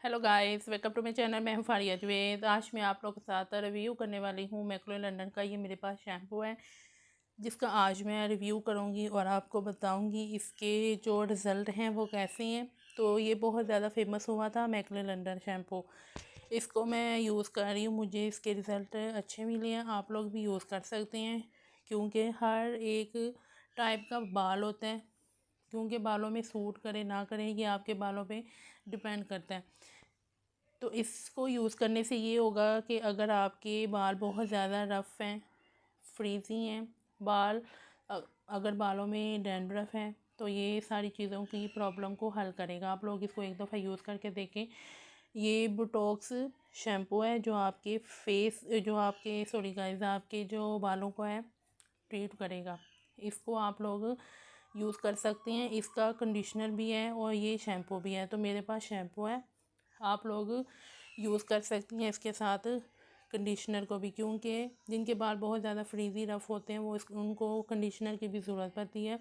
Hello guys, welcome to my channel. मैं हूँ फारिया जवेद। आज मैं आप लोगों के साथ रिव्यू करने वाली हूँ मैक्लो लंदन का। ये मेरे पास शैम्पू है जिसका आज मैं रिव्यू करूँगी और आपको बताऊँगी इसके जो रिज़ल्ट हैं वो कैसे हैं। तो ये बहुत ज़्यादा फेमस हुआ था मैक्लो लंदन शैम्पू। इसको मैं यूज़ कर रही हूँ, मुझे इसके रिज़ल्ट अच्छे मिले हैं। आप लोग भी यूज़ कर सकते हैं क्योंकि हर एक टाइप का बाल होता है, क्योंकि बालों में सूट करे ना करे ये आपके बालों पे डिपेंड करता है। तो इसको यूज़ करने से ये होगा कि अगर आपके बाल बहुत ज़्यादा रफ़ हैं, फ्रीज़ी हैं बाल, अगर बालों में डैंड्रफ है तो ये सारी चीज़ों की प्रॉब्लम को हल करेगा। आप लोग इसको एक दफ़ा यूज़ करके देखें। ये बोटॉक्स शैम्पू है जो आपके आपके जो बालों को है ट्रीट करेगा। इसको आप लोग यूज़ कर सकते हैं। इसका कंडीशनर भी है और ये शैम्पू भी है। तो मेरे पास शैम्पू है, आप लोग यूज़ कर सकती हैं इसके साथ कंडीशनर को भी, क्योंकि जिनके बाल बहुत ज़्यादा फ्रीज़ी रफ़ होते हैं उनको कंडीशनर की भी ज़रूरत पड़ती है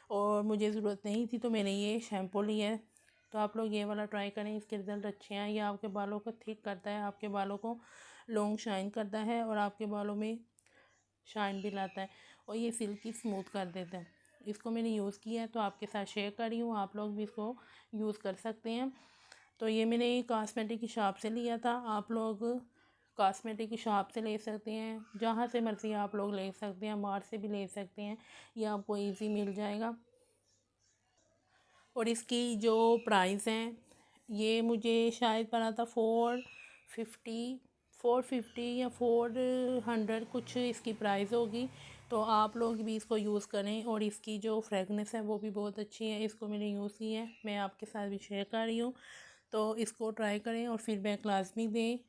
और मुझे ज़रूरत नहीं थी तो मैंने ये शैम्पू लिया है। तो आप लोग ये वाला ट्राई करें, इसके रिज़ल्ट अच्छे हैं। ये आपके बालों को थिक करता है, आपके बालों को लॉन्ग शाइन करता है और आपके बालों में शाइन भी लाता है और ये सिल्की स्मूथ कर देता है। इसको मैंने यूज़ किया है तो आपके साथ शेयर कर रही हूँ, आप लोग भी इसको यूज़ कर सकते हैं। तो ये मैंने कॉस्मेटिक की शॉप से लिया था। आप लोग कॉस्मेटिक की शॉप से ले सकते हैं, जहाँ से मर्ज़ी आप लोग ले सकते हैं, मार्ट से भी ले सकते हैं, ये आपको इजी मिल जाएगा। और इसकी जो प्राइस हैं ये मुझे शायद पड़ा था 450 या 400 कुछ इसकी प्राइस होगी। तो आप लोग भी इसको यूज़ करें और इसकी जो फ्रेगनेंस है वो भी बहुत अच्छी है। इसको मैंने यूज़ की है, मैं आपके साथ भी शेयर कर रही हूँ। तो इसको ट्राई करें और फीडबैक लाजमी दें।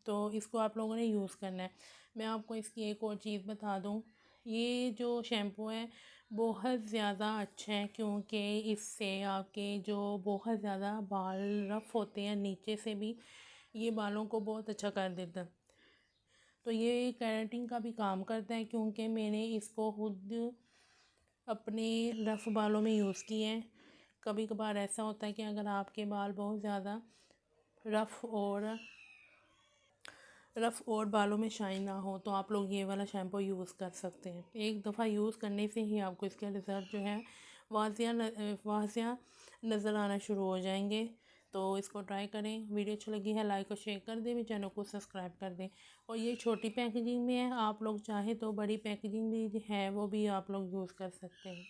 तो इसको आप लोगों ने यूज़ करना है। मैं आपको इसकी एक और चीज़ बता दूँ, ये जो शैम्पू है बहुत ज़्यादा अच्छा है क्योंकि इससे आपके जो बहुत ज़्यादा बाल रफ़ होते हैं नीचे से भी, ये बालों को बहुत अच्छा कर देता है। तो ये केराटिन का भी काम करता है क्योंकि मैंने इसको खुद अपने रफ़ बालों में यूज़ किए हैं। कभी कभार ऐसा होता है कि अगर आपके बाल बहुत ज़्यादा रफ़ और बालों में शाइन ना हो तो आप लोग ये वाला शैम्पू यूज़ कर सकते हैं। एक दफ़ा यूज़ करने से ही आपको इसके रिज़ल्ट जो है वाज़िया नज़र आना शुरू हो जाएंगे। तो इसको ट्राई करें। वीडियो अच्छी लगी है लाइक और शेयर कर दें, मेरे चैनल को सब्सक्राइब कर दें। और ये छोटी पैकेजिंग में है, आप लोग चाहे तो बड़ी पैकेजिंग भी है वो भी आप लोग यूज़ कर सकते हैं।